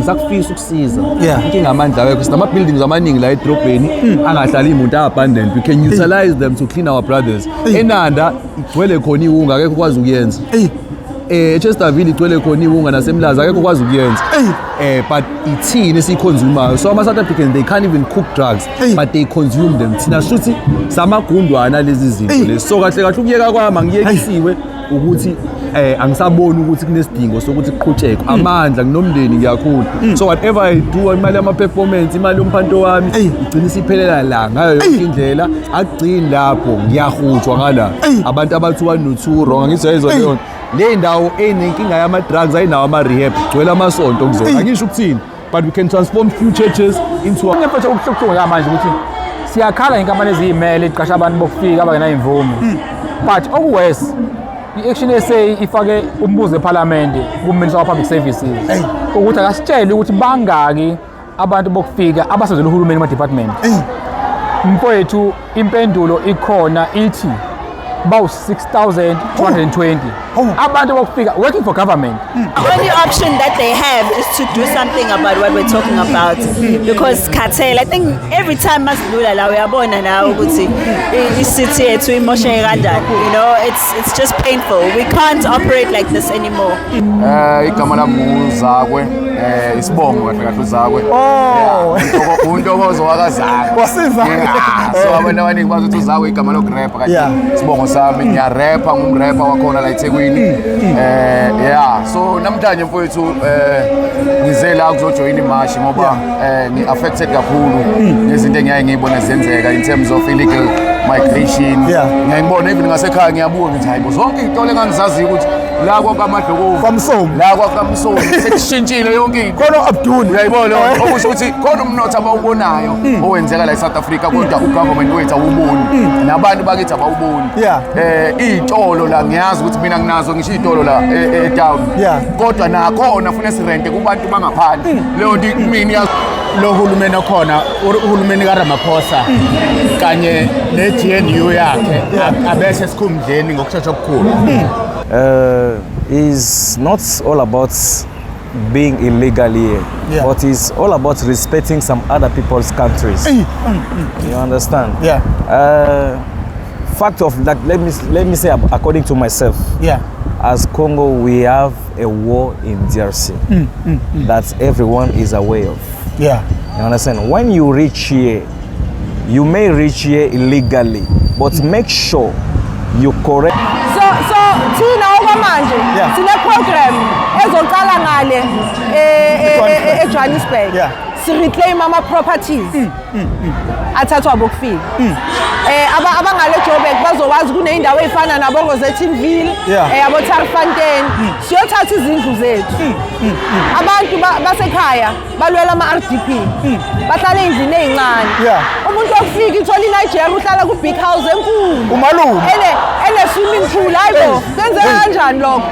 ngisakufisa ukusiza inkinga amandla awekho sinama buildings amaningi la edrobheni angahlali imuntu abandoned we can utilize them to clean our brothers eNanda igcwele khona iwunga akekho kwazi ukuyenza Chesterville igcwele khona iwunga nasemlaza akekho kwazi ukuyenza but ithini esiconsumayo so ama South Africans they can't even cook drugs but they consume them thina shuthi samagundwana lezi zinto lezi so kahle kahle ukuyeka kwami ngiyekisiwe ukuthi angisaboni ukuthi kunesidingo sokuthi kuqhutshekwe amandla nginomndeni ngiyakhula so whatever I do imali ama performance imali yomphanto wami igcina isiphelela la ngayo yonke indlela agcini lapho ngiyahutshwa ngala abantu abathi 1 no 2 wrong ngizizwa leyo le ndawo enenkinga yama drugs ayinawo ama rehab gcwele amasonto kuzona angisho ukuthini but we can transform few churches into ngempethe ukuhlukuhlunga manje ukuthi siyakhala inkampani eziyimele iqasha abantu bokufika abangena imvume but okuwese i-Action SA ifake umbuzo eParliament kuMinister of Public Services ukuthi akasitshele ukuthi bangaki abantu bokufika abasezela uhulumeni ema department mfowethu impendulo ikhona ithi about 6,220 abantu bokufika working for government. Only option that they have is to do something about what we're talking about because cartel I think every time masidlula la uyabona nawe ukuthi i-city yethu imoshe kanjani you know it's just painful we can't operate like this anymore. Igama lami uZakwe isibongo kahle kahle uZakwe untokozo wakazakwe wasiza so abantu abaningi bazi ukuthi uZakwe igama lokurapper kanti isibongo sami ngiyarapper ngumrapper wakhona la eThekwini so namhlanje mfowethu ngize la kuzojoin imarch ngoba ngi-affected kakhulu ngezinto engiyaye ngiyibona zenzeka in terms of illegal migration ngiyayibona even ngasekhaya ngiyabuka ngithi hayibo zonke iy'tolo engangizaziyo ukuthi la kwaKaMadlokovu kwaMsomi la kwaKaMsomi sekushintshile yonke into khona Abdul uyayibona okusho ukuthi khona umnotho abawubonayo owenzeka la eSouth Africa kodwa ugovernment wethu awuboni nabantu bakithi abawuboni iy'tolo la ngiyazi ukuthi mina nginazo ngisho iy'tolo la e-town kodwa nakhona funa sirente kubantu bangaphandle leyo nto mina lo hulumeni okhona uhulumeni kaRamaphosa kanye ne-GNU yakhe abese sikhundleni ngokushesha okukhulu. Is not all about being illegal here, but it's all about respecting some other people's countries. You understand? Fact of that, let me say, according to myself, as Congo, we have a war in DRC that everyone is aware of. You understand? When you reach here, you may reach here illegally, but make sure you correct. So thina okwamanje sine program ezoqala ngale eJohannesburg si reclaim ama properties athathwa abokufika abangale Joburg bazokwazi kuneyindawo ezifana nabongo zeTinville yabo Tarfontein siyothatha izindlu zethu abantu basekhaya balwela ama RDP bahlala endlini ezincane umuntu ofika ithola iNigeria uhlala ku big house enkulu umalume ene swimming pool hayibo kwenzeka kanjani lokho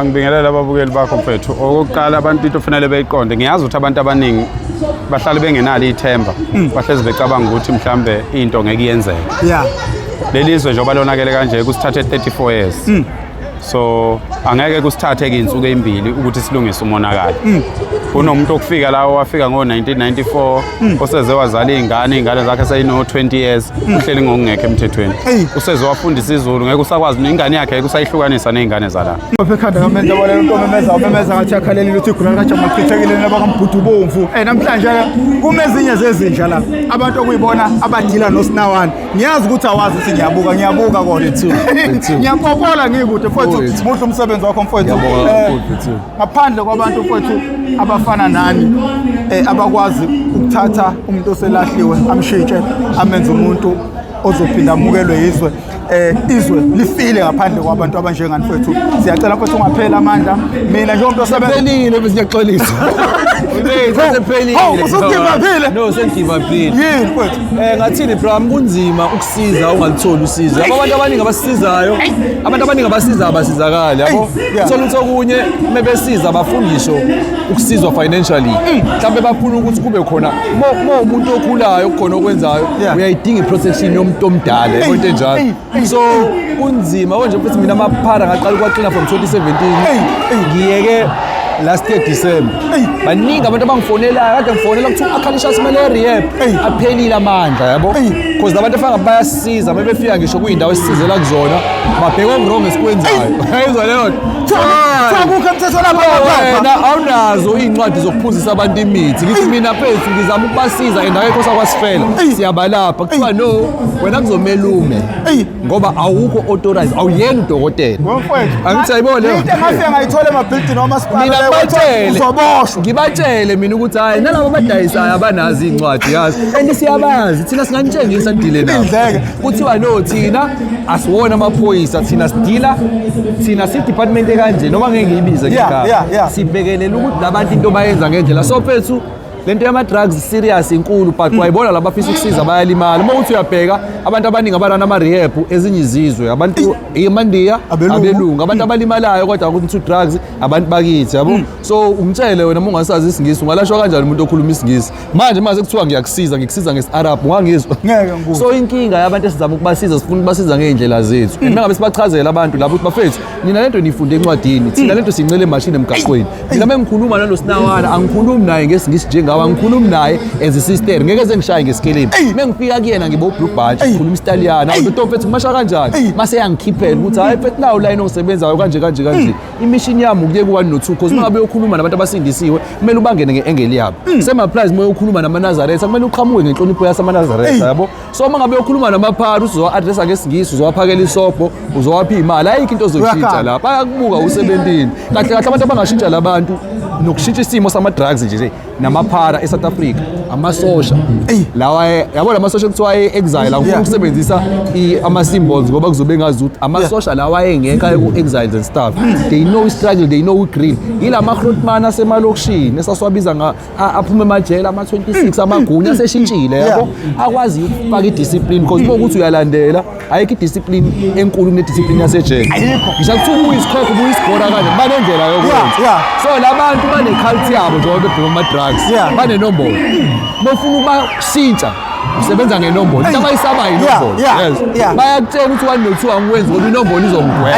ngibingelela ababukeli bakho mfethu okokuqala abantu into kufanele beyiqonde ngiyazi ukuthi abantu abaningi bahlala bengenalo ithemba bahlezi becabanga ukuthi mhlambe into ngeke iyenzeke lelizwe njengoba lonakele kanje kusithathe 34 years so angeke kusithathe ke insuku ezimbili ukuthi silungise umonakalo kunomuntu okufika la wafika ngo1994 oseze wazala izingane zakhe sayino 20 years uhleli ngokungekho emthethweni useze wafundisa izulu ngeke usakwazi ingane yakhe ngeke usayihlukanisa nezingane zala ekhanda ngamenza bona into memeza ngathi yakhalelile ukuthi igula kacha maqhithekile nabakambudu bomvu namhlanje kumezinye zezinja la abantu okuyibona abadila noSinawana ngiyazi ukuthi awazi ukuthi ngiyabuka kodwa ngiyapopola ngikude mfowethu muhle umsebenzi wakho mfowethu ngaphandle kwabantu mfowethu abafana nani abakwazi ukuthatha umuntu oselahliwe amshintshe amenze umuntu ozophinda amukelwe izwe lifile ngaphandle kwabantu abanjengani mfowethu siyacela mfowethu ungaphela amandla mina nje umuntu osebenza phelile bese ngiyaxolisa usukivapile no sengivaphile yini mfowethu ngathini bro kunzima ukusiza ungalitholi usizo abantu abaningi abasizayo abantu abaningi abasiza abasizakala yabo uthola ukuthi okunye mebesiza abafundisho ukusizwa financially mhlawumbe bafuna ukuthi kube khona umuntu okhulayo khona okwenzayo uyayidinga iprotection yomuntu omdala into enjalo so kunzima konje futhi mina amaphara ngaqala ukwaqina from 2017 ngiyeke last year December baningi abantu abangifonelayo kade ngifonela kuthiwa akhalisha simele rehab aphelile amandla yabo because labantu efanga bayasiza mebefika ngisho kuyindawo esisizela kuzona babheka wrong esikwenzayo ayizwa leyo Sakukho emthetho lapha wena awunazo iy'ncwadi zokuphuzisa abantu imithi ngithi mina phethu ngizama ukubasiza and akekho sakwasifela siyabalapha kuthiwa no wena kuzomelume ngoba awukho authorized awuyena udokotela angithi ayibona leyo into engafika ngayithola emabhilidini nomasipala mina uzoboshwa ngibatshele mina ukuthi hayi nalabo abadayisayo abanazo iy'ncwadi yazi and siyabazi thina singanitshengisa ndile nabo kuthiwa no thina asiwona amaphoyisa thina sidila thina si-department ekanje noma ngeke ngiyibize ngegama sibhekelela ukuthi labantu into bayenza ngendlela so phethu lento yama-drugs serious inkulu but wayibona laba afisa ukusiza bayalimala uma uthi uyabheka abantu abaningi abanana ama-rehab ezinye izizwe abantu imandiya abelungu abantu abalimalayo kodwa ukuthi drugs abantu bakithi yabo so ungitshele wena uma ungasazi isingisi ungalashwa kanjani umuntu okhuluma isingisi manje mase kuthiwa ngikusiza ngesi-arab ungangizwa so inkinga yabantu esizama ukubasiza sifuna ukubasiza ngey'ndlela zethu and mangabe sibachazela abantu lapho ukuthi bafethu nina lento niyifunde encwadini thina lento siyincele emashini emgaqweni mina mengikhuluma nalo Sinawana angikhulumi naye ngesingisi njengawe angikhulumi naye as a sister ngeke ze ngishaye ngesikelebu mengifika kuyena ngibo blue badge ngikhuluma Italiana umuntu mfethu kumasha kanjani mase yangikhiphela ukuthi hayi mfethu nawo line osebenzayo kanje imishini yami ukuye ku1 no 2 because mangabe uyokhuluma nabantu abasindisiwe kumele ubangene ngeengeli yabo same applies uma uyokhuluma namaNazaretha kumele uqhamuke ngenhlonipho yasamaNazaretha yabo so mangabe uyokhuluma namaphari uzowa addressa ngesingisi uzowaphakela isobho uzowapha imali ayikho into ozoshintsha lapha bayakubuka usebentini kahle abantu abangashintsha labantu nokushintsha isimo sama-drugs nje namaphara eSouth Africa amasosha lawa yabo lamasosha kuthiwa exile angifuni ukusebenzisa ama-symbols ngoba kuzobe ngazuthi amasosha lawa engeka ku-exiles and stuff they know struggle they know grill yila ma-grootman asemalokishini esasiwabiza aphume emajele ama-26 amagunya aseshintshile yabo akwazi ukufaka i-discipline because uma ukuthi uyalandela ayikho i-discipline enkulu kunediscipline yasejele ngisho kuthiwa ubuye isikhokho ubuye isigora kanje banendlela yokwenza so labantu bane-culture yabo njengoba bebheka ama-drugs banenombolo bafuna ukubashintsha usebenza ngenombolo into abayisabayo inombolo bayakutshela ukuthi 1 no 2 angikwenzi ngoba inombolo izongigwema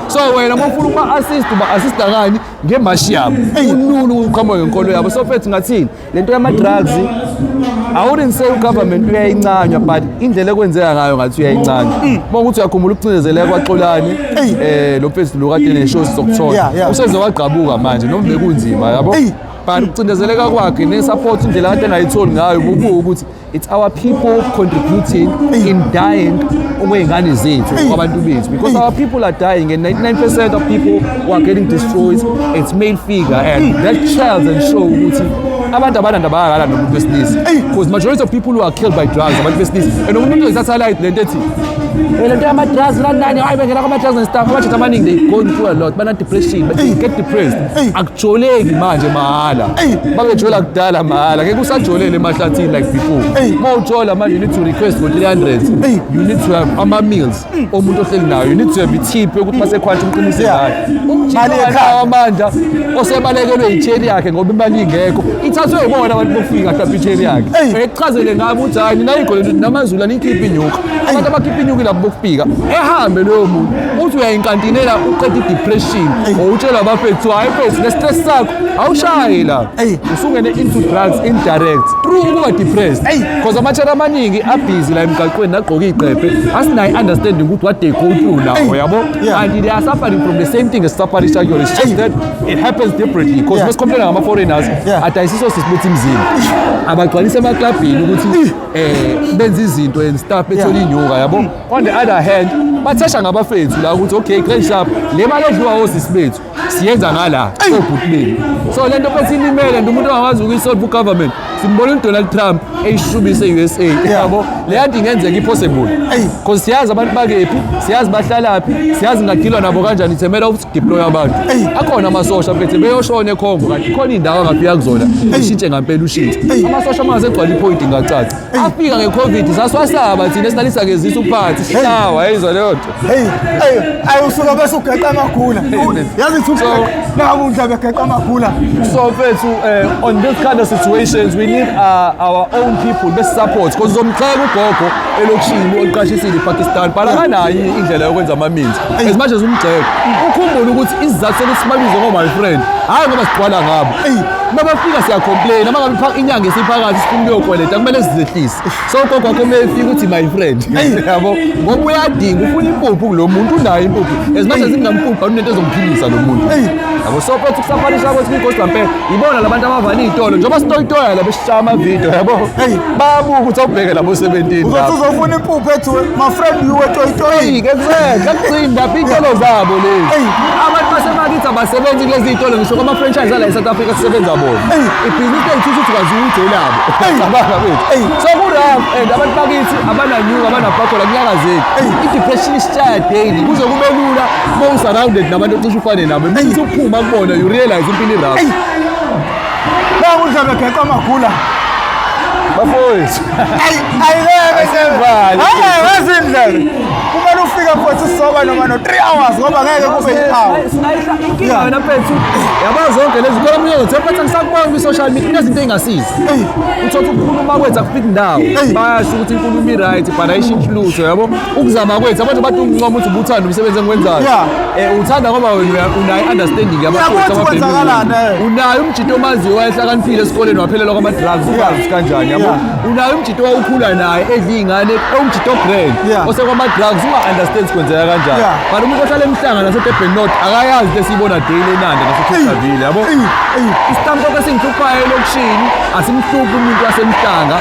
so wena uma ufuna uba-assist uba-assista kani ngemashi yabo unulu uqhamuke ngenkolo yabo so fethu ngathini lento yama-drugs I wouldn't say ugovernment uyayincanywa but indlela ekwenzeka ngayo ngathi uyayincanywa uma ukuthi uyakhumbula ukucindezeleka kwaXolani lo mfethu lo kade neshow sizokuthola useze wagqabuka manje noma bekunzima yabo but ukucindezeleka kwakhe ne-support indlela kade engayitholi ngayo bubuka ukuthi it's our people contributing in dying okwey'ngane zethu kwabantu bethu because our people are dying and 99% of people who are getting destroyed it's male figure and that tells and show ukuthi abantu abanandabakala nomuntu wesilisa because majority of people who are killed by drugs abantu besilisa and umuntu oyisatellite lento ethi lento yama-drugs nani hayi bengena kwama-drugs and stuff abajeta abaningi they go through a lot bana-depression but they get depressed akujoleki manje mahhala babejola kudala mahhala ngeke usajolele emahlathini like before uma ujola manje you need to request for 300 you need to have ama-meals omuntu ohleli nayo you need to have itip yokuthi masekhwathi umqinise ngayo umjikanawo amandla osebalekelwe itsheri yakhe ngoba imali ingekho ithathwe ibona abantu bofika hlapha itsheri yakhe ekuchazele ngabo ukuthi hayi nina igole namazulu anikhiphe inyuka abantu abakhiphe inyuka lapho bofika ehambe loyo muntu uthi uyayinkantinela uqeda i-depression or utshela abafethu hayi mfethu ne-stress sakho awushaye la usungene into drugs indirect through ukuba depressed because amatshela amaningi abhizi la emgaqweni nagqoke iy'qephe asinayo i-understanding ukuthi what they go through now yabo and they are suffering from the same thing as suffering shakyo it's just that it happens differently because mesicomplaina ngama-foreigners adayisiso sisibuthi imzimba abagcwalisa emaklabhini ukuthi benza izinto and stuff bethole inyuka yabo on the other hand bathesha ngabafethu la ukuthi okay grand sharp le mali edliwa osisi bethu siyenza ngala obhuti benu so lento phethi ilimele and umuntu angakwazi ukuyisolve ugovernment simbona uDonald Trump eyishubise e-USA yabo le yanto ingenzeka i-possible because siyazi abantu bakephi siyazi bahlalaphi siyazi ngadilwa nabo kanjani ithemela ukuthi deploy abantu akhona amasosha mfethu beyoshona eCongo kanti khona indawo angafika kuzona ishintshe ngampela ushintshe amasosha amangazegcwala ipoint ngacaca afika nge-COVID sasiwasaba thina esinalisa ngezisa uphathi sihlawa yayizwa leyo nto ayusuka bese ugeqa amagula yazi naku mhla begeqa amagula so mfethu on this kind of situations we need our own people besi-support because uzomxeka ugogo elokishini oliqashisile ePakistan but akanayo indlela yokwenza ama-means as much as umgxeka ukhumbule ukuthi isizathu sokuthi sibabize ngo-my friend hhayi ngoba sigcwala ngabo mabafika siyacomplain ama ngabe inyanga esiphakathi sifuna ukuyokweleta kumele sizehlise so ugogo wakho kumele efike uthi my friend yabo ngoba uyadinga ufuna impuphu kulo muntu unayo impuphu as much as ingampuphu unento ezomphilisa lo muntu yabo so phethe ukusafanisha ukuthi kwi-gospel campaign ibona labantu abavana iy'tolo njengoba sitoyitoya la besishaya amavidiyo yabo bayabuka ukuthi awubheke labo 17 uzothi uzofuna impuphu ethiwe my friend yuwe toyitoyi exactly akugcini lapho iy'tolo zabo lezi abantu basemakithi abasebenzi kulezi iy'tolo ngisho kwama-franchise ala e-South Africa sisebenza bona ibhizinisi lethu ukuthi kwazi ukuthi elabo cabanga bethu so kurap and abantu bakithi abananyuka abanabhakola kunyakazeli i-depression isishaya daily kuze kube lula uma usurrounded nabantu ocishe ufane nabo mase uphuma kubona you realize impilo irap udla begeqa amagula bafowethu ayileke kumele ufike futhi sisoba noma no 3 hours ngoba ngeke kube i-hour inkinga wena mfethu yaba zonke lezi khona umuntu uzothetha ngisakubona kwi-social media kunezinto ey'ngasizi uthothi ukukhuluma kwethu akufiki ndawo bayasho ukuthi inkulumo i-right but ayishintshi lutho yabo ukuzama kwethu abantu bathi ungincoma ukuthi ubuthanda umsebenzi engiwenzayo uthanda ngoba wena unayo i-understanding yamafowethu unayo umjito omaziyo wayehlakaniphile esikoleni waphelelwa kwama-drugs ukazi kanjani yabo unayo umjito owawukhula naye edla iy'ngane umjito grand osekwama-drugs unga-understand sikwenzeka kanjani but umuntu ohlala emhlanga nasedurban north akayazi into esiyibona daily enanda naseKestaville yabo isitambu soke singihluphayo elokishini asimhluphi umuntu wasemhlanga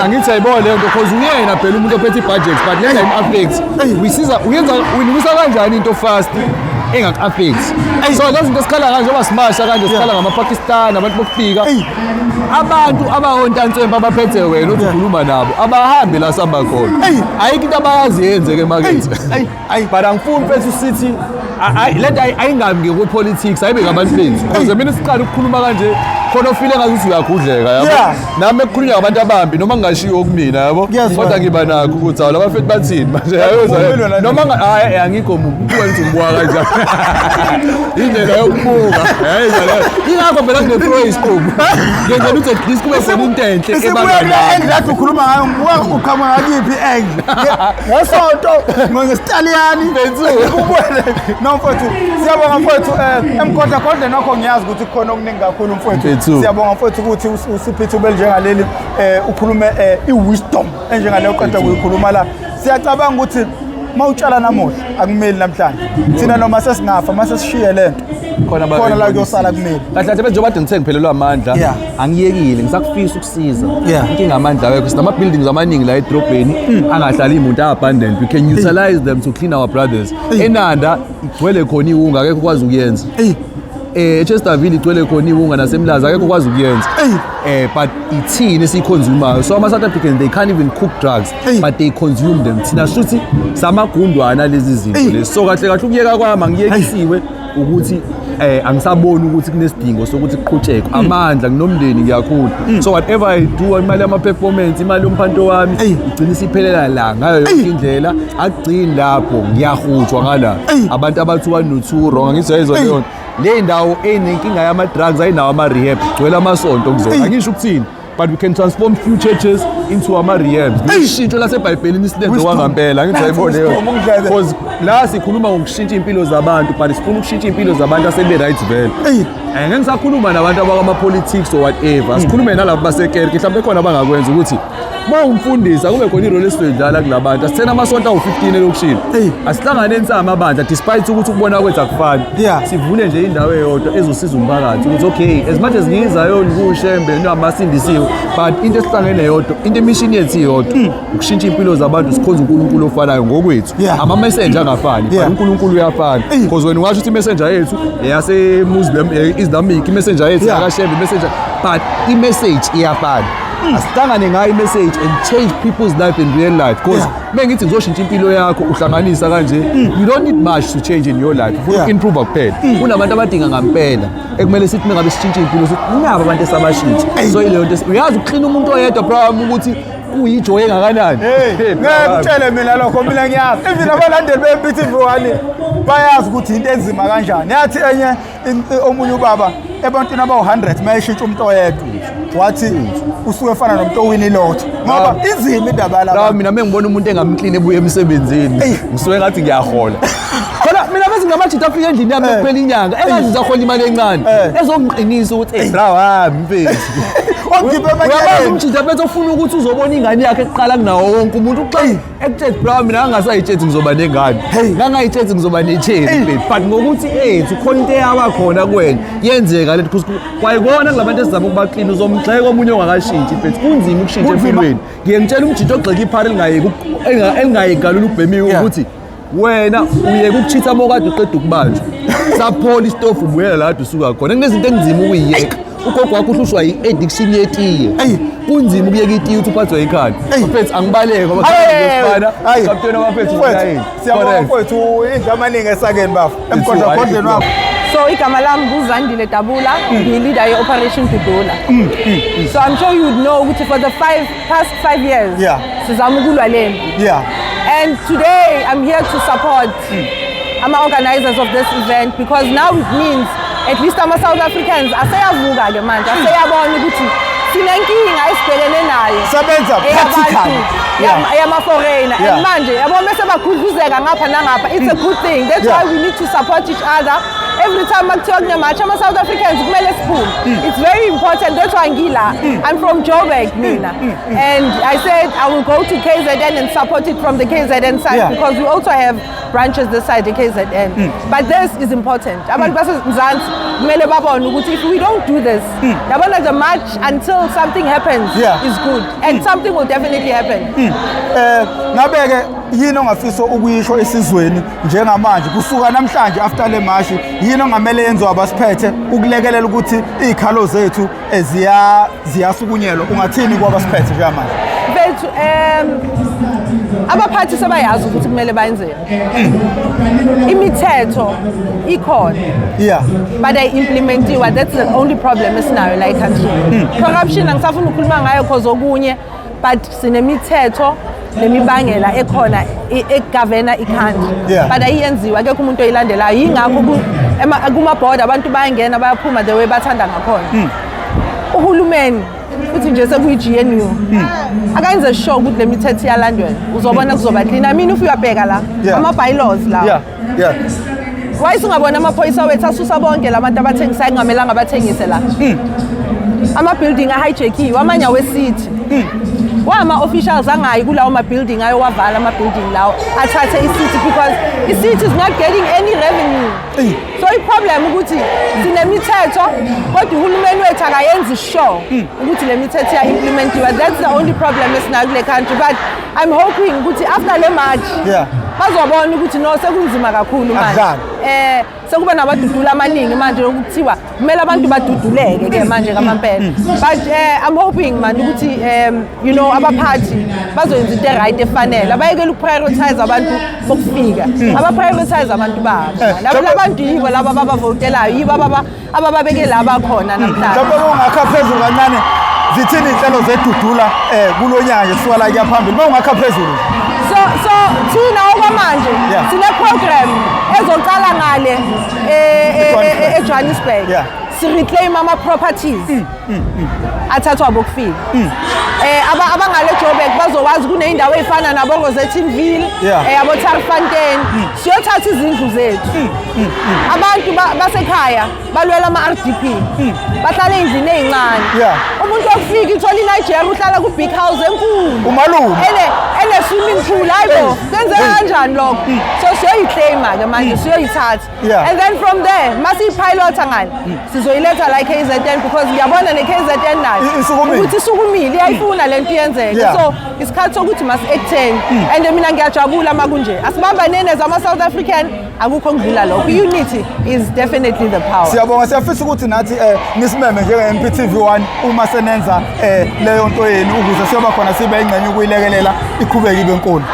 angithi ayibona leyo nto cause uyena phela umuntu ophethe i-budget but lenza im-affect uyilungisa kanjani into fast engaku-affect so lezi zinto sikhala kanje njengoba simasha kanje sikhala ngama-Pakistan abantu bokufika abantu abahontanswempa abaphethe wena othi ukhuluma nabo abahambi la sihamba khona ayikho into abayazi yenzeke emakithi but angifuni mfethu usithi lento ayingabi ngekwe-politics ayibe ngabantu bethu because mina siqala ukukhuluma kanje khona ufile ngazuthi uyagudleka yabo nami ekukhulunywa ngabantu abambi noma ngingashiwo kumina yabo kodwa ngiba nakho ukuthi awu labafethu bathini manje noma angikho mumuntu wenza umbuka kanjani indlela yokubuka ingakho phela kune-praise group ngenzela ukuthi at least kube khona into enhle ebanganathi ukhuluma ngayo mbuka uqhamuka ngakiphi i-angle ngesonto ngesitaliyani no mfethu siyabonga mfethu emkhodla nokho ngiyazi ukuthi kukhona okuningi kakhulu mfethu siyabonga mfethu ukuthi usiphe ithuba elinjengaleli ukhulume i-wisdom enjengaleyo oqeda kuyikhuluma la siyacabanga ukuthi mawutshala namuhla akumeli namhlanje thina noma sesingafa mase sishiye lento khona la kuyosala kumeli kahle kahle njengoba ngithe ngiphelelwa amandla angiyekile ngisakufisa ukusiza inkinga amandla awekho sinama-buildings amaningi la edrobheni angahlali iy'muntu a-abandoned we can utilize them to clean our brothers enanda igcwele khona iwunga akekho ukwazi ukuyenza eChesterville igcwele khona iwunga nasemlaza akekho ukwazi ukuyenza but ithini esiyiconsumayo so ama-South Africans they can't even cook drugs but they consume them thina shuthi samagundwana lezi zinto lezi so kahle kahle ukuyeka kwami angiyekisiwe ukuthi angisaboni ukuthi kunesidingo sokuthi kuqhutshekwe amandla nginomndeni ngiyakhula so whatever I do imali yama-performance imali yomphanto wami igcina isiphelela la ngayo yonke indlela akugcini lapho ngiyahutshwa ngala abantu abathi no-2 wrong angithi yayizwa leyo le ndawo enenkinga yama-drugs ayinawo ama-rehab gcwele amasonto kuzona angisho ukuthini but we can transform few churches into ama-rehabs ishintsho lasebhayibhelini silenze kwangampela angithi ayiboneyo because la sikhuluma ngokushintsha iy'mpilo zabantu but sifuna ukushintsha iy'mpilo zabantu asebe-right vele ngeke ngisakhuluma nabantu abakwama-politics or whatever sikhulume nalabo basekerke mhlawumbe khona abangakwenza ukuthi uma umfundisi akube khona irole esizoyidlala kula bantu asithena amasonto awu-15 elokishini asihlanganeni samabandla despite ukuthi ukubona kwethu akufani sivule nje indawo eyodwa ezosiza umphakathi ukuthi okay as much as ngiyizayo nikushembe namasindisiwe but into esihlangene yodwa into imishini yethu iyodwa ukushintsha iy'mpilo zabantu sikhonza uNkulunkulu ofanayo ngokwethu ama-messenger angafani but uNkulunkulu uyafana because wena ungasho ukuthi i-messenger yethu eyase-muslim islamic i-messenger yethu yakashembe i-messenger but i-message iyafana asihlangane ngayo i-message and change people's life in real life because mengithi ngizoshintsha impilo yakho uhlanganisa kanje you don't need much to change in your life ufuna improve kuphela kunabantu abadinga ngampela ekumele sithi mengabe sitshintshe impilo sithi nabo abantu esabashintsha so ileyo nto uyazi ukuklina umuntu oyedwa problem ukuthi uyijoy engakanani ngekutshele mina lokho mina ngiyazi even abalandeli be-BTV1 bayazi ukuthi into enzima kanjani yathi enye omunye ubaba ebantwini abawu-100 mayeshintsha umuntu oyedwa wathi usuke efana nomuntu owini ilotho ngoba inzima indaba yalaba. Mina mengibona umuntu engamclean ebuye emsebenzini ngisuke ngathi ngiyahola. Khona mina bese ngamajita afika endlini yami kuphela inyanga engazi ngizahola imali encane ezongiqinisa ukuthi bra wami mfethu. Uyabazi umjita bese ufuna ukuthi uzobona ingane yakhe eqala kunawo wonke umuntu uqala ekuthe bra mina ngangasayitshezi ngizoba nengane. Ngangayitshezi ngizoba nechezi but ngokuthi ukhona into yabakhona kuwena yenzeka lethu kwayikona kulabantu esizama ukubaqina uzomgxeka omunye ongakashintshi mfethu kunzima ukushintsha empilweni. Ngiye ngitshela umjita ogxeka iphara elingayigalula ubhemiwe ukuthi wena uyeke ukuchitha mokade uqeda ukubanjwa saphola istofu ubuyela la kade usuka khona kunezinto engizima ukuyiyeka. Ugogo wakho uhlushwa i-addiction yetiye kunzima ukuyeka itiye uthi uphathwe ikhanda mfethu angibaleke ngoba ngiyafana kapteni wabafethu siyabonga mfethu igama ningi esakeni bafu emgodlagodleni wakho. So igama lami nguZandile Dabula, ngiyi-leader ye-Operation Dudula. So I'm sure you would know ukuthi for the past 5 years sizama ukulwa le mpi. And today I'm here to support ama-organizers of this event because now it means at least ama-South Africans aseyavuka-ke manje aseyabona ukuthi sinenkinga esibhekene nayo sebenza practical yama-foreigner and manje yabo bese bagudluzeka ngapha nangapha. It's a good thing. That's why we need to support each other. Every time makuthiwa kunematch ama-South Africans kumele siphume. It's very important. That's why ngila. I'm from Joburg mina and I said I will go to KZN and support it from the KZN side because we also have branches this side, the KZN. But this is important. Abantu baseMzansi kumele babone ukuthi if we don't do this, yabona the march until something happens is good and something will definitely happen. Ngabeke yini ongafisa ukuyisho esizweni njengamanje kusuka namhlanje after le march yini ongamele yenziwe abasiphethe ukulekelela ukuthi izikhalo zethu ziyasukunyelwa ungathini kwabasiphethe njengamanje? Bethu abaphathi sebayazi ukuthi kumele bayenzeni. Imithetho ikhona but ayi-implementiwa. That's the only problem esinayo la ekhantri. Corruption angisafuna ukukhuluma ngayo cause okunye but sinemithetho nemibangela ekhona ekugavena ikhantri but ayiyenziwa akekho umuntu oyilandelayo. Yingakho kuma-board abantu bayangena bayaphuma the way bathanda ngakhona. Uhulumeni futhi nje sekuyi-GNU akayenze sure ukuthi le mithetho iyalandwela uzobona kuzoba clean. I mean if uyabheka la ama-bylaws lawa why singabona amaphoyisa wethu asusa bonke la bantu abathengisayo kungamelanga bathengise la. Ama-building ahijackiwe amanye awesithi wama-officials angayi kulawo ma-building ayowavala ama-building lawo athathe i-city because i-city is not getting any revenue. So i-problem ukuthi sinemithetho kodwa uhulumeni wethu akayenzi sure ukuthi le mithetho iya-implementiwa. That's the only problem esinayo kule country but I'm hoping ukuthi after le march bazobona ukuthi no sekunzima kakhulu manje. Sekuba nabadudula amaningi manje ukuthiwa kumele abantu baduduleke-ke manje ngamampela but I'm hoping manje ukuthi you know abaphathi bazoyenza into right efanele abayekela ukuprioritize abantu bokufika abaprioritize abantu babo. Laba bantu yibo laba ababavotelayo yibo abababeke laba khona namhlanje. Mhlawumbe ungakha phezulu kancane zithini inhlelo zedudula kulonyaka kusuka la kuya phambili mawungakha phezulu? So thina okwamanje sine program ezocala ngale eJohannesburg si-reclaim ama-properties athathwa bokufika. Abangale Joburg bazokwazi kuney'ndawo ey'fana nabo-Rosettenville abo-Tarfontein siyothatha izindlu zethu. Abantu basekhaya balwela ama-RDP bahlala ey'ndlini ey'ncane. Umuntu wokufika ithola iNigeria uhlala ku-big house enkulu umalume ene-swimming pool hayibo kwenzeka kanjani lokho. So siyoyiclaima-ke manje siyoyithatha and then from there masiyipilota ngani sizoyiletha la KZN because ngiyabona ne-KZN nayo ukuthi isukumile iyayifuna le nto iyenzeke. So isikhathi sokuthi masi-acteni and mina ngiyajabula makunje asibambanene zama-South African akukho okudlula lokho. Unity is definitely the power. Siyabonga siyafisa ukuthi nathi nisimeme njenge-MPTV1 uma senenza leyo nto yenu ukuze siyoba khona sibe ingxenye ukuyilekelela iqhubeke ibe nkulu.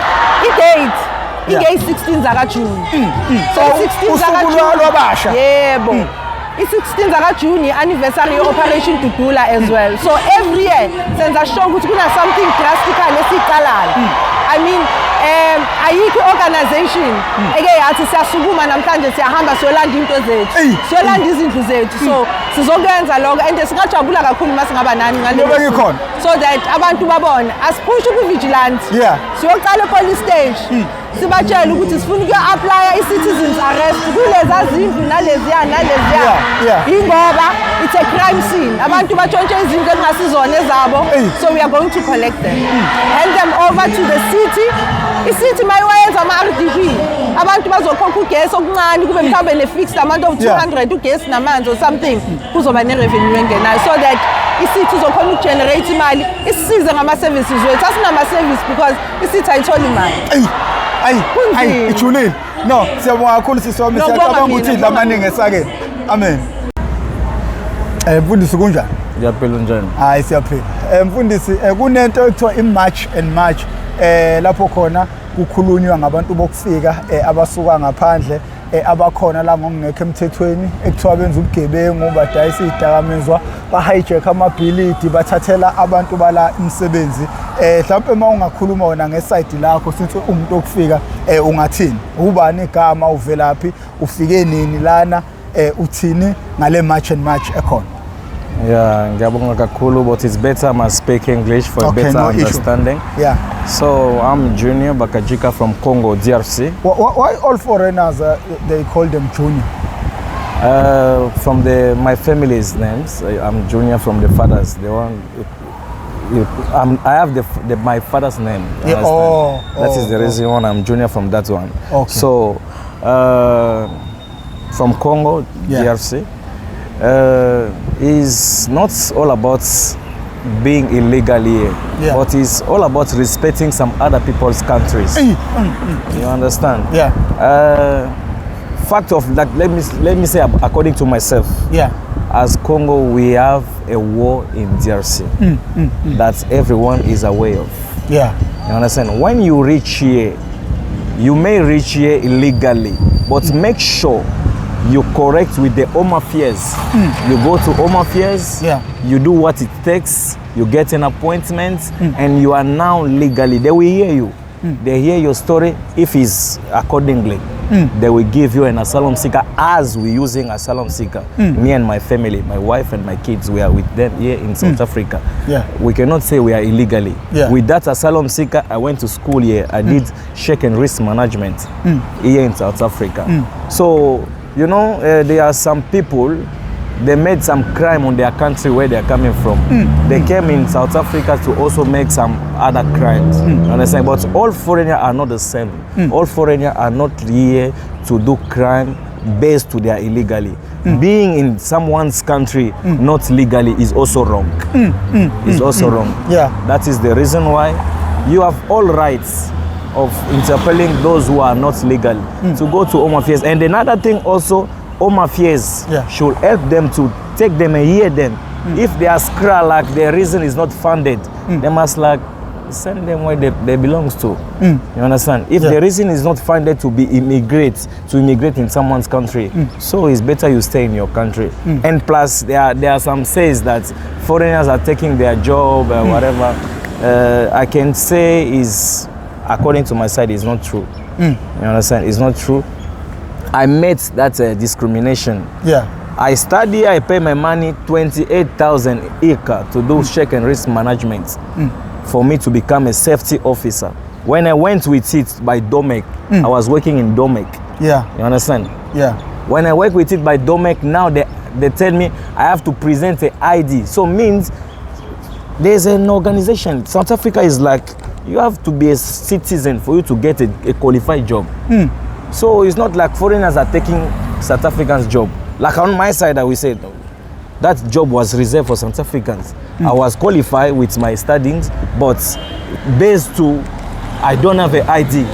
Ingeke 16 zakaJune. So 16 zakaJune lwabasha. Yebo. I-16 zakaJune i-anniversary ye-Operation Dudula as well. So every year senza sure ukuthi kuna something drastical esiqalayo. I mean ayikho organization eke yathi siyasukuma namhlanje siyahamba siyolanda into zethu siyolanda izindlu zethu so sizokwenza lokho and singajabula kakhulu masingaba nani ngale so that abantu babone asiphushi ku vigilance siyoqala police stage sibatshela ukuthi sifuna uku-applya i-citizens arrest kuleza zindlu naleziya ingoba it's a crime scene abantu batshontshe izinto ezingasizona ezabo so we are going to collect them hand them over to the city i-city mayiwayenza ama-RDP abantu bazokhokha ugesi okuncane kube mhlawumbe ne-fixed amount of 200 ugesi namanzi or something kuzoba ne-revenue engenayo so that i-city izokhona ukugenerate imali isisize ngama-services wethu asinama-service because i-city ayitholi imali ijulile no siyabonga kakhulu siswami siyacabanga ukuthi idla amaningi esake amen mfundisi kunjani Ngiyaphila njani hayi siyaphila mfundisi kunento ekuthiwa i-march and march lapho khona kukhulunywa ngabantu bokufika abasuka ngaphandle abakhona la ngokungekho emthethweni ekuthiwa benza ubugebengu badayisa izidakamizwa bahijack amabhilidi bathathela abantu bala imisebenzi mhlawumbe uma ungakhuluma wona ngeside lakho sithi umuntu okufika ungathini ubani igama uvelaphi ufike nini lana uthini ngale march and march ekhona Yeah, ngiyabonga kakhulu, but it's better I speak English for better understanding. Yeah. So I'm Junior Bakajika from Congo, DRC. Why all foreigners they call them Junior? From my family's names, I'm Junior from the fathers. The one I have my father's name. Yeah. That is the reason why I'm Junior from that one. Okay. So from Congo, DRC. Is not all about being illegal here, but it's all about respecting some other people's countries. You understand? Yeah. Fact of like, let me say, according to myself, as Congo, we have a war in DRC that everyone is aware of. Yeah. You understand? When you reach here, you may reach here illegally, but make sure you correct with the Home Affairs. You go to Home Affairs, you do what it takes, you get an appointment, and you are now legally. They will hear you. They hear your story. If it's accordingly, they will give you an asylum seeker as we're using asylum seeker. Me and my family, my wife and my kids, we are with them here in South Africa. We cannot say we are illegally. With that asylum seeker, I went to school here. I did check and risk management here in South Africa. So, you know, there are some people, they made some crime on their country where they're coming from. They came in South Africa to also make some other crimes. You understand? But all foreigners are not the same. All foreigners are not here to do crime based to their illegally. Being in someone's country not legally is also wrong. Is also wrong. That is the reason why you have all rights of interpelling those who are not legal to go to Home Affairs. And another thing also, Home Affairs should help them to take them and hear them. If they are like their reason is not funded, they must like send them where they belong to. You understand? If the reason is not funded to immigrate in someone's country, so it's better you stay in your country. And plus, there are some says that foreigners are taking their job or whatever. I can say is, according to my side, it's not true. You understand? It's not true. I met that discrimination. I study, I pay my money, 28,000 acre to do check and risk management for me to become a safety officer. When I went with it by Domec, I was working in Domec. You understand? When I work with it by Domec, now they tell me I have to present an ID. So means there's an organization. South Africa is like, you have to be a citizen for you to get a qualified job. So it's not like foreigners are taking South Africans' job. Like on my side, I will say that job was reserved for South Africans. I was qualified with my studies, but based to I don't have an ID.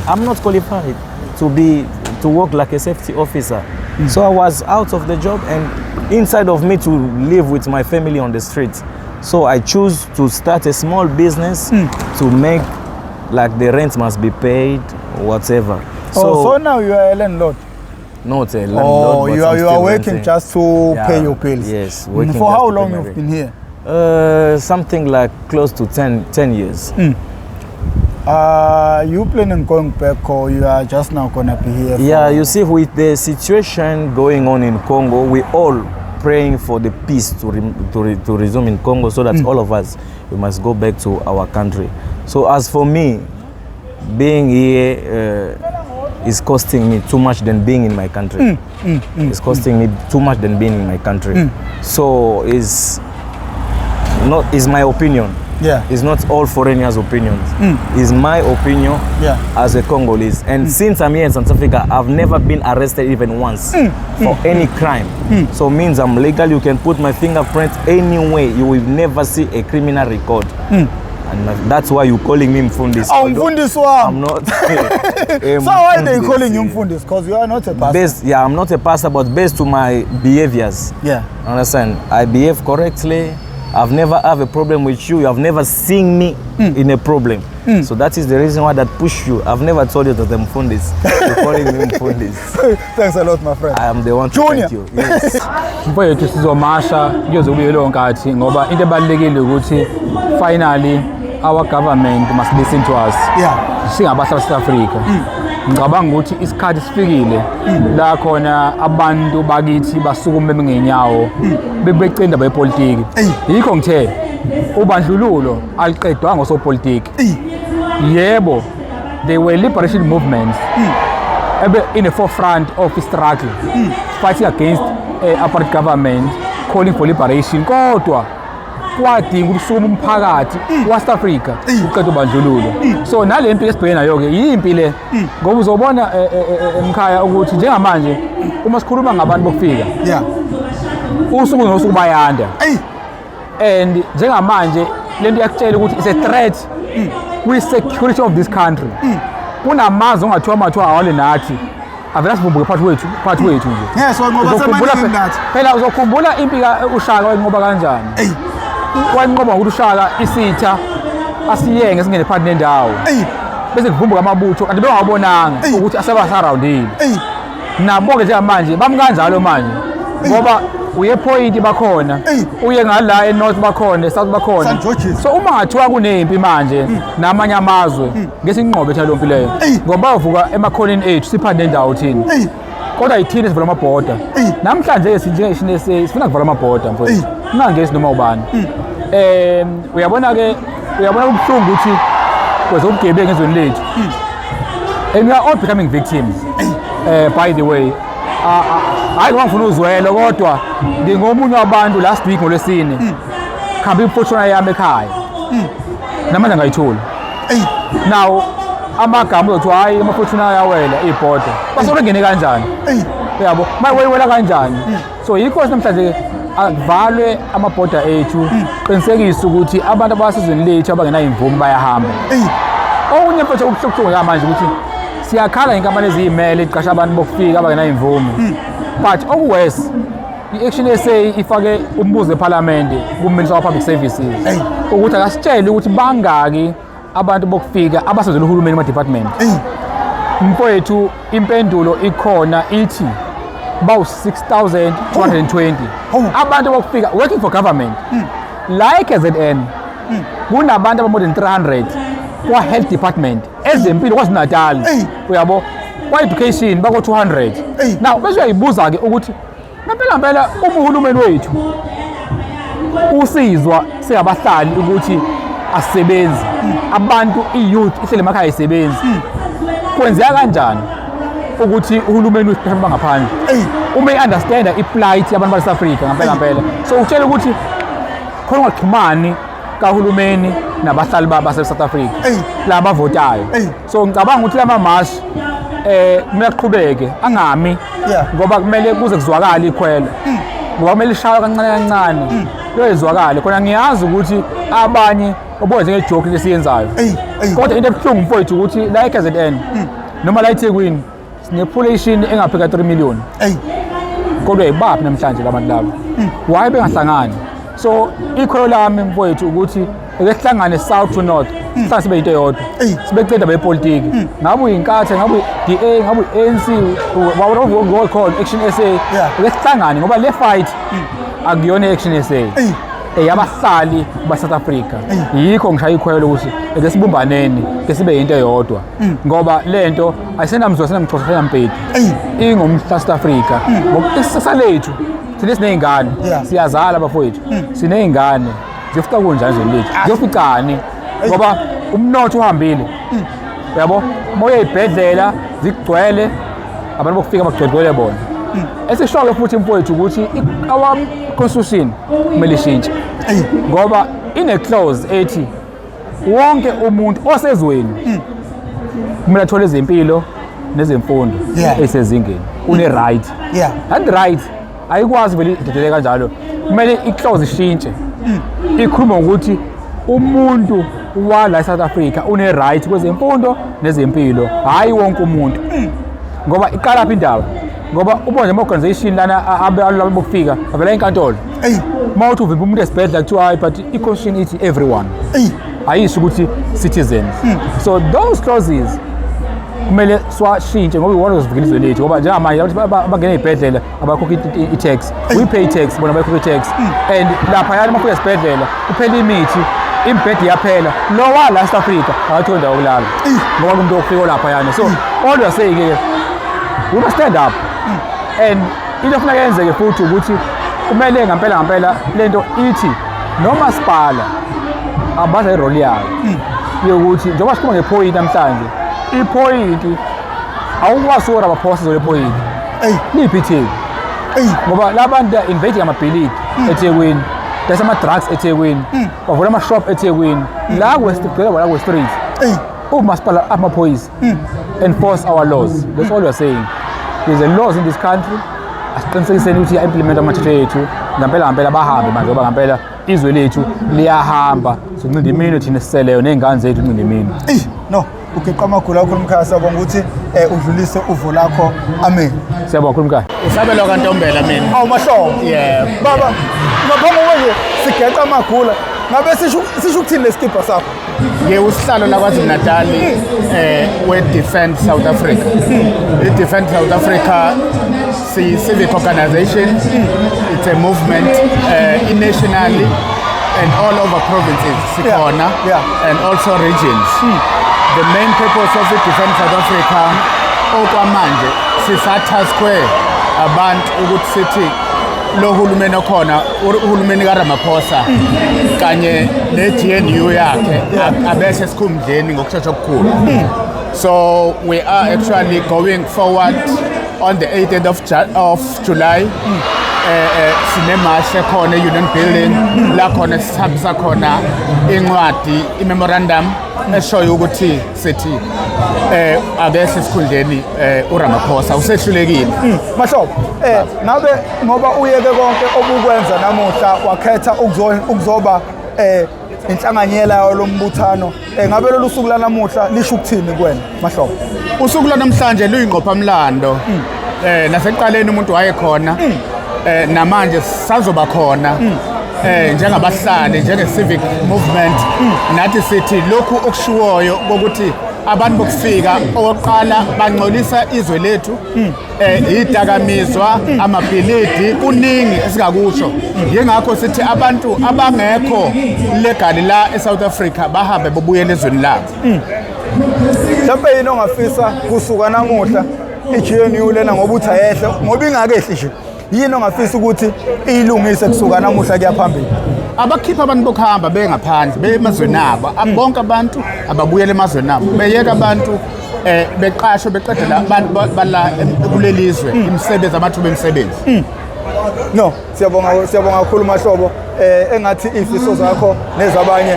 I'm not qualified to work like a safety officer. So I was out of the job and inside of me to live with my family on the street. So I choose to start a small business to make, like the rent must be paid, whatever. So now you are a landlord? Not a landlord, but you are working just to pay your bills? Yes. For how long you've been here? Something like close to 10 years. You planning going back or you are just now gonna be here? Yeah, you see, with the situation going on in Congo, we all praying for the peace to resume in Congo, so that all of us, we must go back to our country. So as for me, being here is costing me too much than being in my country. It's costing me too much than being in my country. So it's my opinion. Yeah. It's not all foreigners' opinions. It's my opinion as a Congolese. And since I'm here in South Africa, I've never been arrested even once for any crime. So means I'm legal. You can put my fingerprint anywhere. You will never see a criminal record. And that's why you're calling me Mfundis. Oh, Mfundis, I'm not. So why are they calling you Mfundis? Because you are not a pastor. I'm not a pastor, but based to my behaviors. Yeah. Understand? I behave correctly. I've never have a problem with you. You have never seen me in a problem. So that is the reason why that push you. I've never told you that I'm Mfundis. You're calling me Mfundis. Thanks a lot, my friend. I am the one to Junior. thank you. Yes. Mfowethu sizomasha kuyozobuyela nkathi ngoba into ebalekile ukuthi finally our government must listen to us. Yeah. Singabahlali South Africa. Ngicabanga ukuthi isikhathi sifikile la khona abantu bakithi basukume ngenyawo bebecinda bepolitiki. Yikho ngithe ubandlululo aliqedwa ngosopolitiki. Yebo, they were liberation movements in the forefront of the struggle, fighting against apartheid government, calling for liberation. Kodwa kwadinga ukusukuma umphakathi wa-South Africa uqeda ubandlululo. So nale mpi esibhekene nayo ke yimpi le ngoba uzobona emkhaya ukuthi njengamanje uma sikhuluma ngabantu bokufika usuku nosuku bayanda and njengamanje lento yakutshela ukuthi it's a threat kwi-security of this country. Kunamazwe ongathiwa awale nathi avela sivumbuke phakathi wethu nje. Yes, ngoba semaningi nathi. Phela uzokhumbula impi uShaka wayenqoba kanjani? Wanqoba ukuthi uShaka isitha asiyenge singene phakathi nendawo. Bese kuvumbuka amabutho kanti bengawabonanga ukuthi asebasaroundile. Nabo-ke njengamanje bamkanjalo manje ngoba uye point bakhona uye ngala eNorth bakhona eSouth bakhona. So uma ngathiwa kunempi manje namanye amazwe ngesinqobe ethalo mpi leyo ngoba bavuka emakhoneni ethu siphandle nendawo thina. Kodwa yithini sivula amabhoda. Namhlanje sinjengeshini sifuna kuvala amabhoda mfowethu. Ungangezi noma ubani. Uyabona ubuhlungu ukuthi kwezobugebengu ezweni lethu. And we are all becoming victims. By the way, hayi ngifuna uzwelo kodwa ngingomunye wabantu last week ngolwesine khambe iphotshona yami ekhaya namanje ngayithola. Now amagama othi hayi amaphotshona ayawela ibhoda basobengene kanjani yabo mayiwela kanjani. So yikho namhlanje akuvalwe amabhoda ethu qinisekisa ukuthi abantu abasezweni lethu abangenayo imvume bayahamba. Okunye mfethu ukuhlukuhlunga manje ukuthi siyakhala inkampani eziyimele iqasha abantu bokufika abangenayo imvume. But okuworse i-Action SA ifake umbuzo eParliament kuMinister of Public Services ukuthi akasitshele ukuthi bangaki abantu bokufika abasezweni uhulumeni ema-department. Mfowethu impendulo ikhona ithi bawu-6,220 abantu bokufika working for government like KZN kunabantu aba-more than 300 kwa-health department ezempilo KwaZulu-Natal uyabo kwa-education bako-200. Now bese uyayibuza-ke ukuthi ngempela uma uhulumeni wethu usizwa singabahlali ukuthi asisebenzi abantu i-youth ihlele emakhaya ayisebenzi kwenzeka kanjani ukuthi uhulumeni wethu bangaphandle uma i-understanda i-plight yabantu base Africa ngempela. So utshela ukuthi khona ungaxhumani kahulumeni nabahlali base-South Africa laba bavotayo. So ngicabanga ukuthi lama mashi kumele aqhubeke angami ngoba kumele kuze kuzwakale ikhwela ngoba kumele ishawe kancane kancane kuyezwakale khona. Ngiyazi ukuthi abanye babona njengejoke lesiyenzayo kodwa into ebuhlungu mfowethu ukuthi la eKZN noma la eThekwini sine-population engaphika 3 million kodwa yibaphi namhlanje labantu labo why bengahlangani? So ikholo lami mfowethu ukuthi eke south to north sihlale sibe yinto eyodwa sibeceda bepolitiki ngabe uyinkatha ngabe uDA ngabe uANC whatever called Action SA eke sihlangane ngoba le fight akuyona Action SA yabahlali ba-South Africa. Yikho ngishaya ikhwelo ukuthi ake sibumbaneni ke sibe into eyodwa ngoba lento ayisenamzwa senamxoxa senampedi ingomhla South Africa ngoba isasa lethu thina siney'ngane siyazala bafowethu siney'ngane ziyofika kunjani ezweni lethu ziyoficani ngoba umnotho uhambile yabo moya ey'bhedlela zigcwele abantu bokufika bagcwele bona esishoyo futhi mfowethu ukuthi our constitution kumele ishintshe ngoba ine-clause ethi wonke umuntu osezweni kumele athole ezempilo nezemfundo ey'sezingeni une-right that right ayikwazi vele idedele kanjalo kumele i-clause ishintshe ikhuluma ngokuthi umuntu wala eSouth Africa une-right kwezemfundo nezempilo hhayi wonke umuntu ngoba iqalaphi indaba ngoba ubona ama-organisation lana abantu bokufika bavela enkantolo uma uthi uvimba umuntu esibhedlela kuthiwa hayi but i-constitution ithi everyone ayisho ukuthi citizens so those clauses kumele siwashintshe ngoba iwona ozivikela izwe lethu ngoba njengamanje abantu abangena ey'bhedlela abakhokha i-tax we pay tax bona bayikhokha i-tax and laphayana uma ufika esibhedlela kuphela imithi imbhedi yaphela lo wala South Africa akatholi ndawo yokulala ngoba kumuntu ofika laphayana so all we are saying ke we must stand up and into efuneka yenzeke futhi ukuthi kumele ngampela lento ithi nomasipala abaza iroli yayo yokuthi njengoba sikhuluma ngephoyinti namhlanje iphoyinti awukwazi ukora abaphosa zole phoyinti liphi itheku ngoba labantu invade amabhilidi eThekwini dasa ama-drugs eThekwini bavula ama-shop eThekwini la kwe-street umasipala amaphoyisa enforce our laws. That's all we are saying. There's a laws in this country. Asiqinisekiseni ukuthi ya-implement amathetho ethu ngampela bahambe manje ngoba ngampela izwe lethu liyahamba sinqinde imini thina siseleyo ney'ngane zethu sinqinde imini. No, ugeqa amagulu akho Mkhaya, siyabonga ukuthi udlulise uvo lakho. Amen. Siyabonga Mkhaya. Isabelo kaNtombela mina. Awu mahlobo. Yeah. Baba, ngaphambi kokuthi sigeqa amagulu ngabe sisho ukuthini lesikipha sakho? Usihlalo la KwaZulu Natal we-Defend South Africa. I-Defend South Africa civic organization. It's a movement nationally and all over provinces, Sikona, and also regions. The main purpose of Defend South Africa, okwamanje sisathaskwe abantu ukuthi sithi lo hulumeni okhona uhulumeni kaRamaphosa kanye ne-GNU yakhe abese sikhundleni ngokushesha okukhulu. So we are actually going forward on the 18th of July. Sinemarch ekhona e-Union Building la khona sihambisa khona incwadi i-memorandum eshoyo ukuthi sithi abese sikhundleni uRamaphosa usehlulekile. Mahlobo, ngabe ngoba uyeke konke obukwenza namuhla wakhetha ukuzoba inhlanganyela lombuthano, ngabe lolu suku lanamuhla lisho ukuthini kuwena Mahlobo? Usuku lanamhlanje luyingqophamlando. Nasekuqaleni umuntu wayekhona namanje sazoba khona njengabahlali njenge-civic movement nathi sithi lokhu okushiwoyo kokuthi abantu bokufika okokuqala bangcolisa izwe lethu idakamizwa amabhilidi kuningi esingakusho yingakho sithi abantu abangekho legal la eSouth Africa bahambe bobuyela ezweni labo. Mhlawumbe yini ongafisa kusuka namuhla i-GNU lena ngoba uthi ayehle ngoba ingakehli nje yini ongafisa ukuthi ilungise kusuka namuhla kuya phambili? Abakhipha abantu bokuhamba bengaphandle bemazweni abo, bonke abantu ababuyele emazweni abo, beyeka abantu beqashwe beqedela abantu bala kulelizwe imisebenzi amathuba emisebenzi. No, siyabonga kakhulu Mahlobo, engathi ifiso zakho nezabanye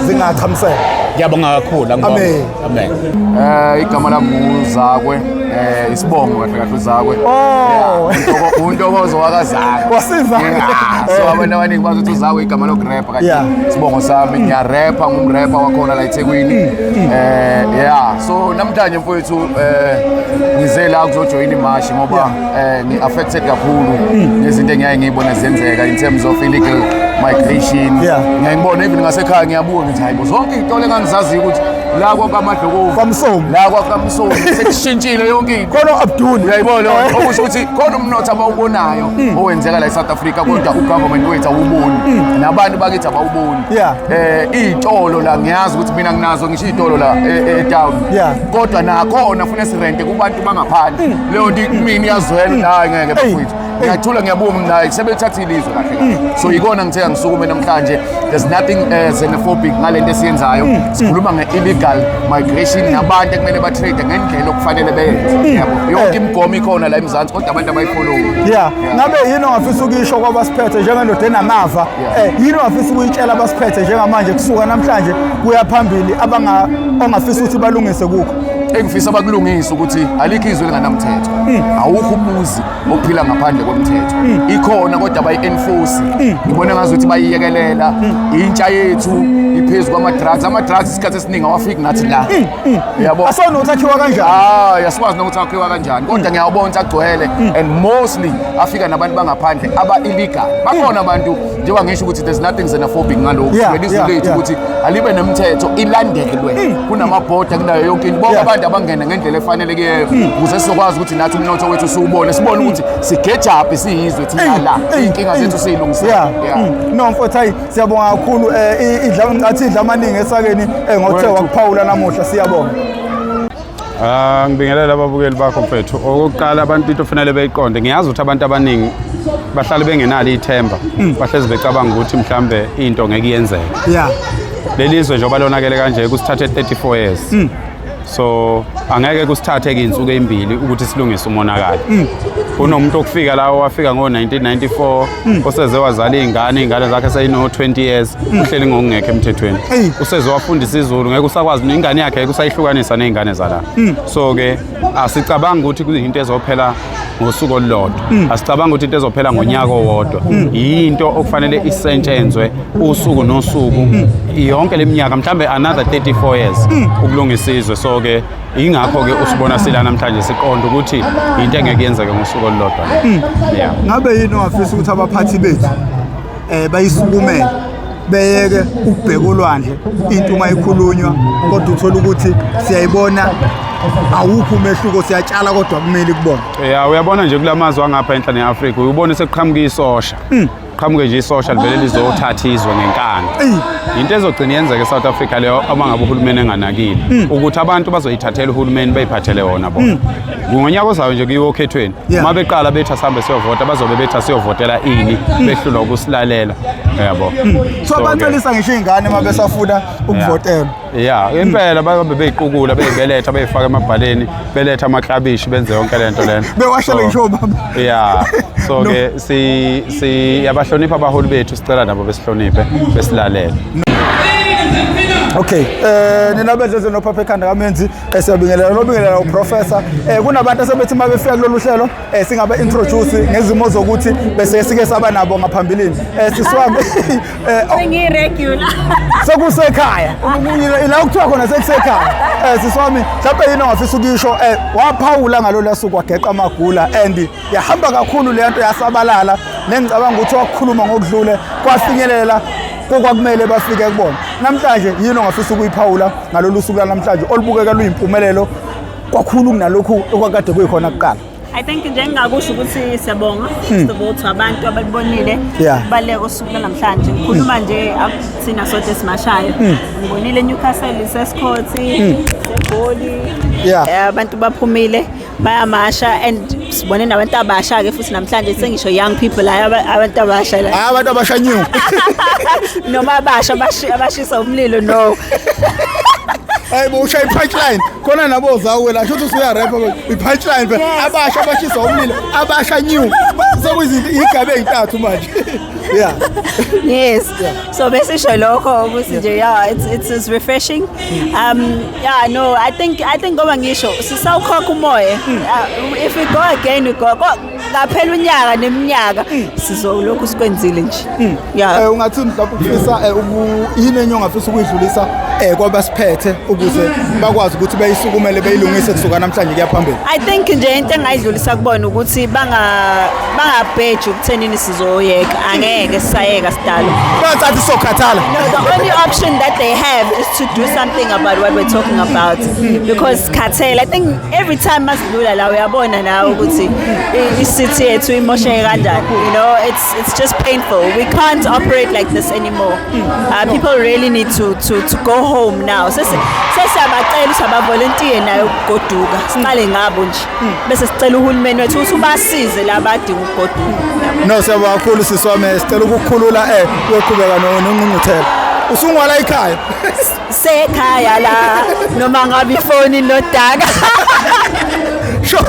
zingachamiseka. Ngiyabonga kakhulu. Amen. Amen. Igama lami uZakwe, isibongo kahle kahle uZakwe. Untokozo wakazakwe. Wasiza. So abantu abaningi bathi uthi uZakwe igama lokurapper kanti isibongo sami ngiyarapper, ngumrapper wakhona la eThekwini. So namhlanje mfowethu ngize la kuzojoin imarch ngoba ngi-affected kakhulu nezinto engiyaye ngiyibona zenzeka in terms of illegal migration. Ngiyayibona even ngasekhaya ngiyabuka ngithi hayibo zonke iy'tolo engangizaziyo ukuthi la kwaMadlokovu kwaMsomi la kwaMsomi sekushintshile yonke into khona Abdul uyayibona okusho ukuthi khona umnotho abawubonayo owenzeka la eSouth Africa kodwa ugovernment wethu awuboni nabantu bakithi abawuboni iy'tolo la ngiyazi ukuthi mina nginazo ngisho iy'tolo la e-town kodwa nakhona funa sirente kubantu bangaphandle leyo nto kumina iyazwela la ngeke bafowethu ngiyathula ngiyabonga naye sebethathile izwe kahle so ikona ngithe ngisukume namhlanje there's nothing xenophobic ngalento esiyenzayo sikhuluma nge-illegal migration nabantu ekumele batrade ngendlela okufanele beyenze yabo yonke imigomo ikhona la eMzansi kodwa abantu abayifollow ngabe yini ongafisa ukuyisho kwabasiphethe njengendoda enamava yini ongafisa ukuyitshela abasiphethe njengamanje kusuka namhlanje kuya phambili ongafisa ukuthi balungise kukho engifisa abakulungisa ukuthi alikho izwe linganamthetho awukho umuzi ophila ngaphandle komthetho ikhona kodwa bayi-enforce ngibona ngazuthi bayiyekelela intsha yethu iphezu kwama-drugs ama-drugs isikhathi esiningi awafiki nathi la yabo asona ukuthi akhiwa kanjani yasikwazi nokuthi akhiwa kanjani kodwa ngiyawubona ukuthi agcwele and mostly afika nabantu bangaphandle aba-illegal bakhona abantu njengoba ngisho ukuthi there's nothing xenophobic ngalokhu lelizwe lethu ukuthi alibe nemthetho ilandelwe kunamabhoda kunayo yonke into bonke abantu abangena ngendlela efanelekileyo ukuze sizokwazi ukuthi nathi umnotho wethu siwubone sibone ukuthi sigejaphi siyizwe thina la iy'nkinga zethu siyilungisela no mfowethu hayi siyabonga kakhulu idla amaningi esakeni ngothe wakuphawula namuhla siyabonga ngibingelela ababukeli bakho mfethu okokuqala abantu into fanele beyiqonde ngiyazi ukuthi abantu abaningi bahlale bengenalo ithemba bahlezi becabanga ukuthi mhlambe into ngeke iyenzeke lelizwe njengoba lonakele kanje kusithathe 34 years so angeke kusithathe-ke iy'nsuku ey'mbili ukuthi silungise umonakalo kunomuntu okufika la wafika ngo-1994 oseze wazala iy'ngane zakhe seyino-20 years uhleli ngokungekho emthethweni useze wafundisa izulu ngeke usakwazi ingane yakhe ngeke usayihlukanisa ney'ngane zala so-ke asicabanga ukuthi kuyinto ezophela ngosuku olulodwa asicabanga ukuthi into ezophela ngonyaka owodwa yinto okufanele isetshenzwe usuku nosuku yonke leminyaka mhlambe another 34 years ukulungisa izwe so-ke ingakho-ke usibona sila namhlanje siqonda ukuthi into engeke yenzeke ngosuku olulodwa ngabe yini ongafisa ukuthi abaphathi bethu bayisukumele beyeke ukubheka olwandle into uma ikhulunywa kodwa uthola ukuthi siyayibona awukho umehluko siyatshala kodwa kumele kubona uyabona nje kulamazwe angapha enhla neAfrika uyibona sekuqhamuka isosha qhamuke nje isosha livele lizothatha izwe ngenkani into ezogcina yenzeka eSouth Africa leyo uma ngabe uhulumeni enganakile ukuthi abantu bazoyithathela uhulumeni bayiphathele wona bona ngonyaka ozayo nje kuyiwo okhethweni uma beqala bethi asambe siyovota bazobe bethi asiyovotela ini behlulwa ukusilalela yabo so abancelisa ngisho iy'ngane uma besafuna ukuvotela impela babe beyiqukula beyibeletha beyifaka emabhaleni beletha amaklabishi benze yonke lento lena bewashele ngisho baba so-ke siyabahlonipha abaholi bethu sicela nabo besihloniphe besilalele Okay, nina bezeze noPhapha ekhanda kamenzi siyabingelela uprofessor kunabantu asebethi mabefika kulolu hlelo singabe introduce ngezimo zokuthi bese sike saba nabo ngaphambilini siswami sengiregular sekusekhaya la ukuthiwa khona sekusekhaya siswami mhlawumbe yini ongafisa ukisho waphawula ngalolu suku wageqa amagula and yahamba kakhulu le nto yasabalala nengicabanga ukuthi wakukhuluma ngokudlule kwafinyelela kokwakumele bafike kubona namhlanje yini ongafisa ukuyiphawula ngalolu suku namhlanje olubukeka luyimpumelelo kwakhulu kunalokhu okwakade kuyikhona kuqala I think njengakusho ukuthi siyabonga first of all to abantu abalibonile baleka usuku namhlanje ngikhuluma nje akuthina sonke esimashayo ngibonile Newcastle sescourt sebholi abantu baphumile bayamasha and sibone nabantu abasha ke futhi namhlanje sengisho young people la abantu abasha la abantu abasha new noma abasha abashisa umlilo no Hey bo ushay punchline khona nabo zawe la shothi usuya rap i-punchline abasha abashisa umlilo abasha new sekuyizinto igabe ezintathu manje yes so besisho lokho ukuthi nje it's refreshing I think ngoba ngisho sisawukhokha umoya if we go again we go ngaphela unyaka neminyaka sizolokhu sikwenzile nje. Yeah. Ungathi mhlawumbe ufisa yini enye ongafisa ukuyidlulisa kwabasiphethe ukuze bakwazi ukuthi beyisukumele beyilungise kusuka namhlanje kuya phambili. I think nje into engayidlulisa kubona ukuthi bangabheji ukuthenini sizoyeka, angeke sisayeka sidalo. Bathi sokhathala. No, the only option that they have is to do something about what we're talking about. Because cartel, I think every time masidlula la uyabona nawe ukuthi i-city yethu imosheke kanjani. You know, it's just painful. We can't operate like this anymore. People really need to go home now. Sesiyabacela sabavolunteer nayo ukugoduka. Siqale ngabo nje. Bese sicela uhulumeni wethu ukuthi ubasize labadinga ukugoduka. No, siyabonga kakhulu siswame, sicela ukukhulula uyoqhubeka nongqungquthela. Usungwala ekhaya? Sekhaya la noma ngabe ifoni nodaka. Sure.